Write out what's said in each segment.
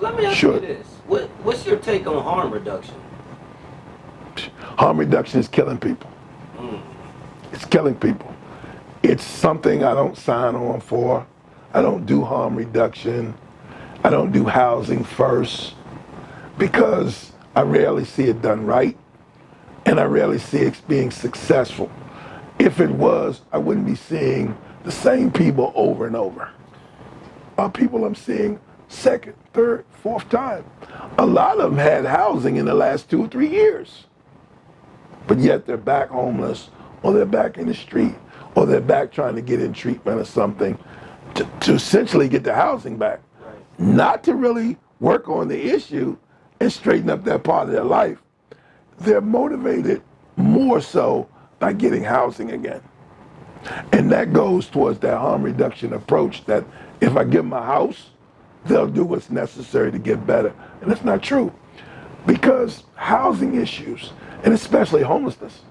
Let me ask you this. What's your take on harm reduction? Harm reduction is killing people. It's killing people. It's something I don't sign on for. I don't do harm reduction. I don't do housing first because I rarely see it done right and I rarely see it being successful. If it was, I wouldn't be seeing the same people over and over. People I'm seeing second, third, fourth time. A lot of them had housing in the last 2 or 3 years, but yet they're back homeless, or they're back in the street, or they're back trying to get in treatment or something to essentially get the housing back. Right. Not to really work on the issue and straighten up that part of their life. They're motivated more so by getting housing again. And that goes towards that harm reduction approach that if I give them a house, they'll do what's necessary to get better. And that's not true. Because housing issues, and especially homelessness,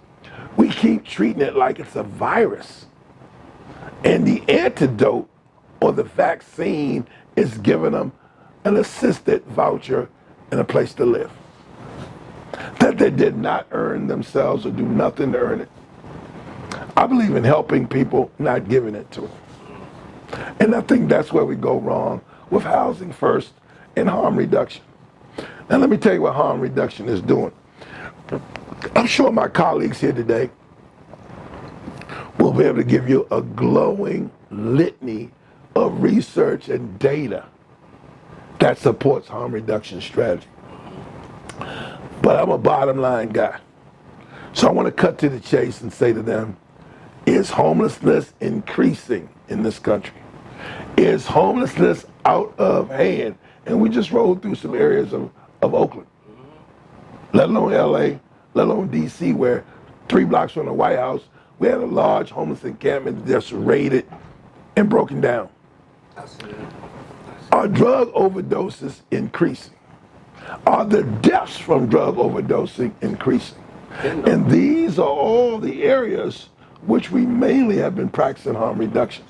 we keep treating it like it's a virus. And the antidote or the vaccine is giving them an assisted voucher and a place to live that they did not earn themselves or do nothing to earn it. I believe in helping people, not giving it to them. And I think that's where we go wrong with housing first and harm reduction. Now let me tell you what harm reduction is doing. I'm sure my colleagues here today will be able to give you a glowing litany of research and data that supports harm reduction strategy. But I'm a bottom line guy. So I want to cut to the chase and say to them, is homelessness increasing in this country? Is homelessness out of hand? And we just rolled through some areas of Oakland, let alone LA, let alone DC, where 3 blocks from the White House, we had a large homeless encampment just raided and broken down. Are drug overdoses increasing? Are the deaths from drug overdosing increasing? And these are all the areas which we mainly have been practicing harm reduction.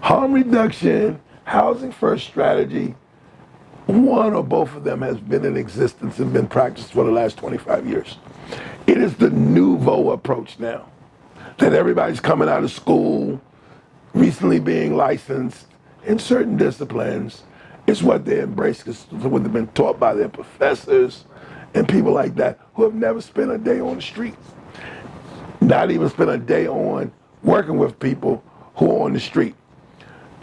Harm reduction, housing first strategy, one or both of them has been in existence and been practiced for the last 25 years. It is the nouveau approach now that everybody's coming out of school, recently being licensed in certain disciplines. It's what they embrace, it's what they've been taught by their professors and people like that who have never spent a day on the street. Not even spent a day on working with people who are on the street.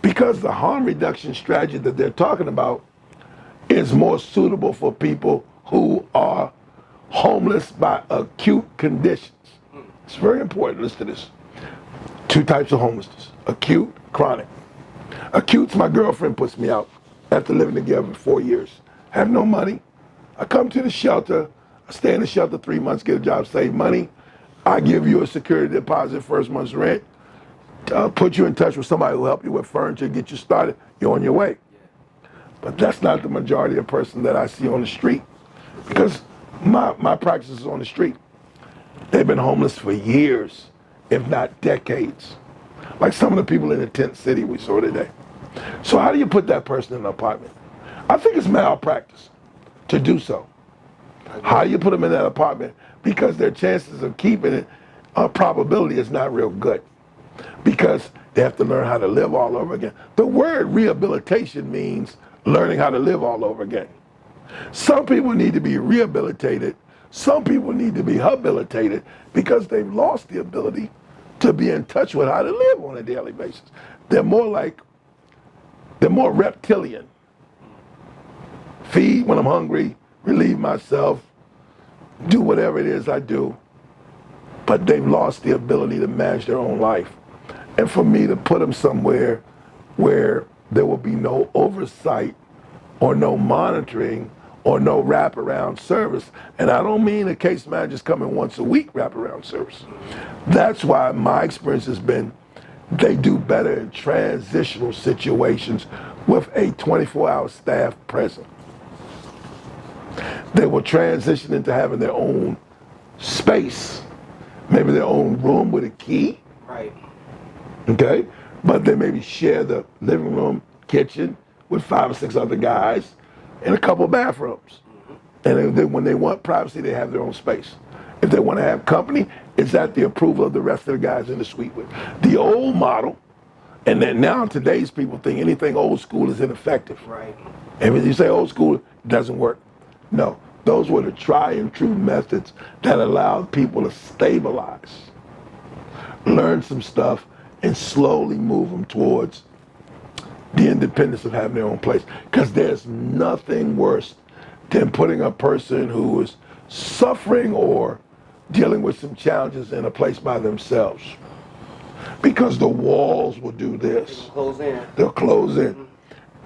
Because the harm reduction strategy that they're talking about is more suitable for people who are homeless by acute conditions. It's very important. Listen to this. 2 types of homelessness, acute, chronic. Acute's my girlfriend puts me out after living together for 4 years. Have no money. I come to the shelter. I stay in the shelter 3 months, get a job, save money. I give you a security deposit, first month's rent, put you in touch with somebody who will help you with furniture, get you started, you're on your way. But that's not the majority of person that I see on the street, because my practice is on the street. They've been homeless for years, if not decades. Like some of the people in the tent city we saw today. So how do you put that person in an apartment? I think it's malpractice to do so. How do you put them in that apartment? Because their chances of keeping it, probability is not real good. Because they have to learn how to live all over again. The word rehabilitation means learning how to live all over again. Some people need to be rehabilitated. Some people need to be habilitated because they've lost the ability to be in touch with how to live on a daily basis. They're more reptilian. Feed when I'm hungry, relieve myself, do whatever it is I do. But they've lost the ability to manage their own life. And for me to put them somewhere where there will be no oversight or no monitoring or no wraparound service. And I don't mean a case manager's coming once a week wraparound service. That's why my experience has been they do better in transitional situations with a 24-hour staff present. They will transition into having their own space, maybe their own room with a key. Right. Okay? But they maybe share the living room, kitchen with 5 or 6 other guys. and a couple bathrooms. And when they want privacy, they have their own space. If they want to have company, it's at the approval of the rest of the guys in the suite with. The old model, and then now today's people think anything old school is ineffective. Right. And when you say old school, it doesn't work. No, those were the tried and true methods that allowed people to stabilize, learn some stuff, and slowly move them towards the independence of having their own place. Because there's nothing worse than putting a person who is suffering or dealing with some challenges in a place by themselves. Because the walls will do this. Close in. They'll close in.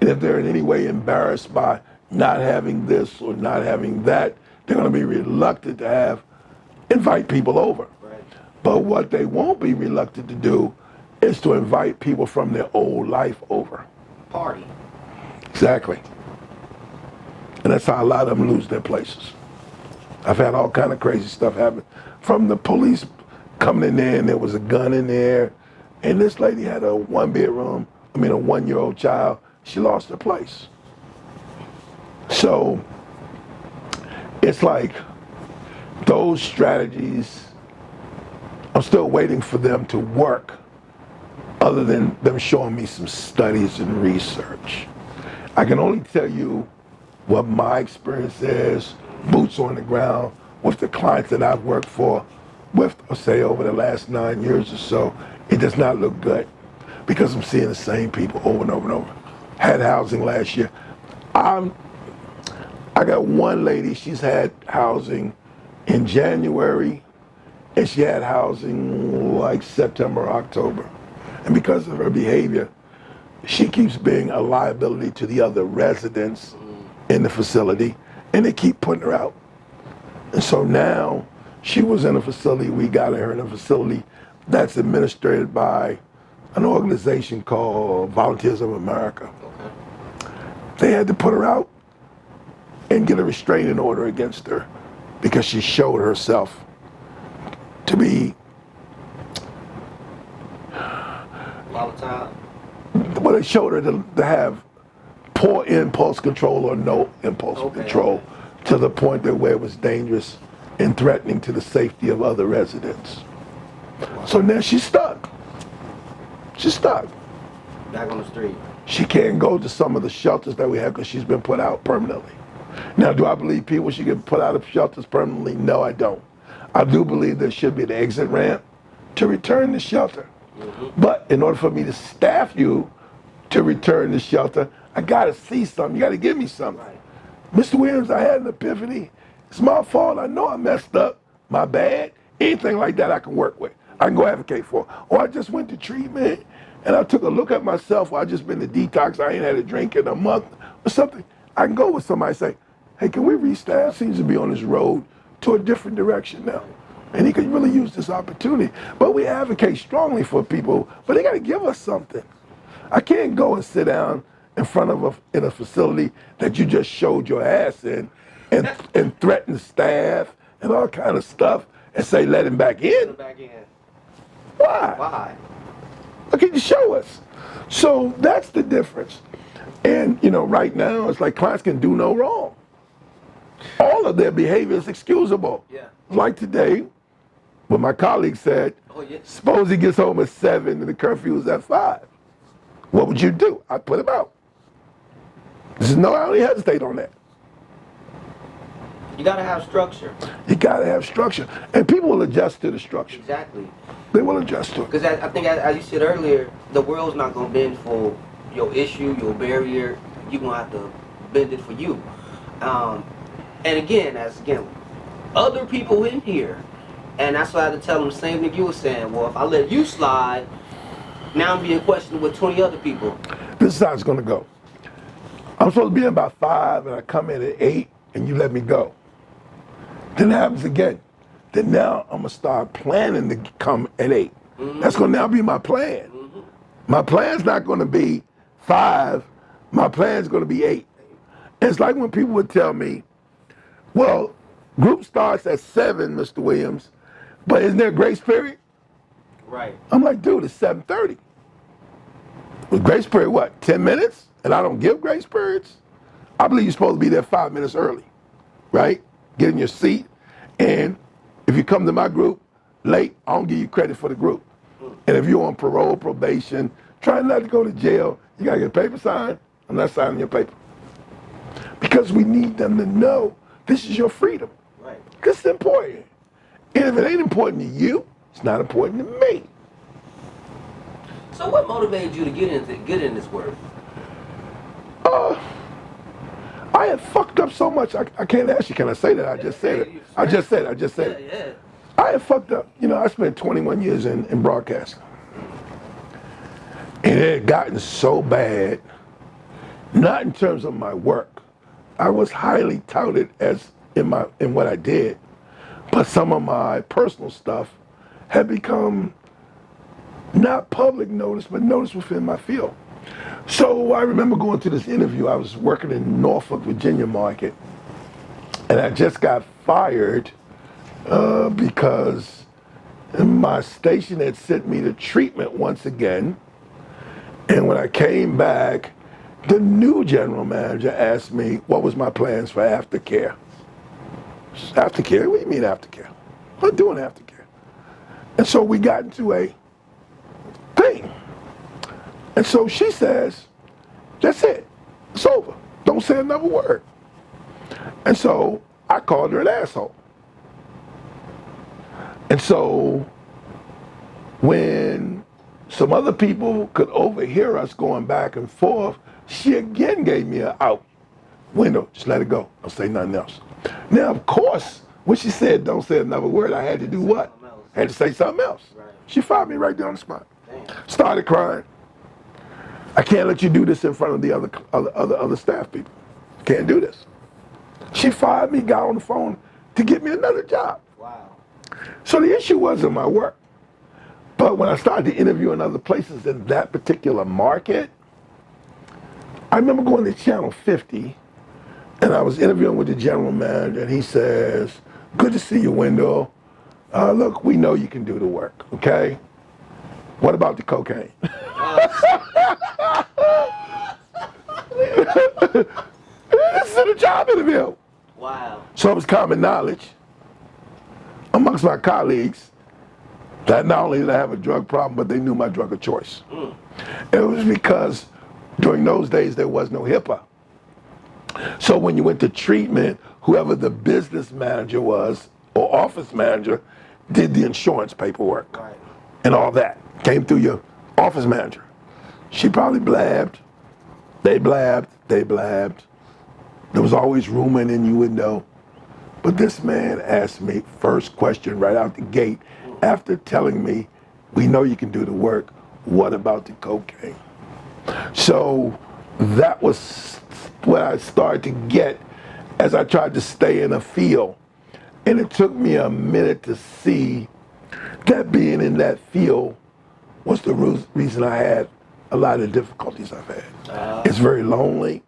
And if they're in any way embarrassed by not having this or not having that, they're going to be reluctant to invite people over. Right. But what they won't be reluctant to do is to invite people from their old life over. Party. Exactly. And that's how a lot of them lose their places. I've had all kind of crazy stuff happen. From the police coming in there and there was a gun in there, and this lady had a one-year-old child. She lost her place. So it's like those strategies, I'm still waiting for them to work, other than them showing me some studies and research. I can only tell you what my experience is, boots on the ground, with the clients that I've worked for, say over the last 9 years or so. It does not look good because I'm seeing the same people over and over and over. Had housing last year. I got one lady, she's had housing in January, and she had housing like September, October. And because of her behavior, she keeps being a liability to the other residents in the facility, and they keep putting her out. And so now she was in a facility, we got her in a facility that's administered by an organization called Volunteers of America. Okay. They had to put her out and get a restraining order against her because she showed herself to be Volatile. well, they showed her to have poor impulse control or no impulse control to the point that where it was dangerous and threatening to the safety of other residents. So now she's stuck. She's stuck. Back on the street. She can't go to some of the shelters that we have because she's been put out permanently. Now, do I believe people should get put out of shelters permanently? No, I don't. I do believe there should be an exit ramp to return to shelter. But in order for me to staff you to return to shelter, I gotta see something. You gotta give me something. Mr. Williams, I had an epiphany. It's my fault. I know I messed up. My bad. Anything like that I can work with. I can go advocate for. Or I just went to treatment and I took a look at myself. Or I just been to detox. I ain't had a drink in a month or something. I can go with somebody and say, hey, can we restaff? Seems to be on this road to a different direction now. And he could really use this opportunity. But we advocate strongly for people, but they got to give us something. I can't go and sit down in front of in a facility that you just showed your ass in and threaten staff and all kind of stuff and say, let him back in. Let him back in. Why? Why? What can you show us? So that's the difference. And, right now, it's like clients can do no wrong. All of their behavior is excusable. Yeah. Like today, when my colleague said, suppose he gets home at 7 and the curfew is at 5. What would you do? I'd put him out. I don't even hesitate on that. You gotta have structure. You gotta have structure. And people will adjust to the structure. Exactly. They will adjust to it. Because I think, as you said earlier, the world's not gonna bend for your issue, your barrier. You're gonna have to bend it for you. And again, other people in here, and that's why I had to tell them the same thing you were saying. Well, if I let you slide, now I'm being questioned with 20 other people. This is how it's gonna go. I'm supposed to be in about 5 and I come in at 8 and you let me go. Then it happens again. Then now I'm gonna start planning to come at 8. That's gonna now be my plan. My plan's not gonna be 5, my plan's gonna be 8. And it's like when people would tell me, well, group starts at 7, Mr. Williams, but isn't there a grace period? Right. I'm like, dude, it's 7:30. With grace period, what, 10 minutes? And I don't give grace periods? I believe you're supposed to be there 5 minutes early, right? Get in your seat, and if you come to my group late, I don't give you credit for the group. And if you're on parole, probation, trying not to go to jail, you gotta get a paper signed. I'm not signing your paper. Because we need them to know this is your freedom. Right. This is important. And if it ain't important to you, it's not important to me. So what motivated you to get in this work? I had fucked up so much. I can't ask you, can I say that? I just said it. I just said it. Yeah. I had fucked up. You know, I spent 21 years in broadcasting. And it had gotten so bad, not in terms of my work. I was highly touted as in what I did, but some of my personal stuff had become not public notice, but notice within my field. So I remember going to this interview. I was working in Norfolk, Virginia market, and I just got fired because my station had sent me to treatment once again. And when I came back, the new general manager asked me what was my plans for aftercare. Aftercare? What do you mean aftercare? I'm not doing aftercare. And so we got into a thing. And so she says, that's it. It's over. Don't say another word. And so I called her an asshole. And so when some other people could overhear us going back and forth, she again gave me an out. Wendell, just let it go. Don't say nothing else. Now, of course, when she said don't say another word, I had to do what? I had to say something else. Right. She fired me right there on the spot. Damn. Started crying. I can't let you do this in front of the other staff people. Can't do this. She fired me, got on the phone to get me another job. Wow. So the issue wasn't my work. But when I started to interview in other places in that particular market, I remember going to Channel 50, and I was interviewing with the general manager, and he says, good to see you, Wendell. Look, we know you can do the work, okay? What about the cocaine? This is a job interview. Wow. So it was common knowledge amongst my colleagues that not only did I have a drug problem, but they knew my drug of choice. It was because during those days there was no HIPAA. So when you went to treatment, whoever the business manager was or office manager did the insurance paperwork. Right. And all that came through your office manager. She probably blabbed. They blabbed. There was always rumor and innuendo. But this man asked me first question right out the gate after telling me, we know you can do the work, what about the cocaine? So that was what I started to get as I tried to stay in a field. And it took me a minute to see that being in that field was the reason I had a lot of difficulties I've had. It's very lonely.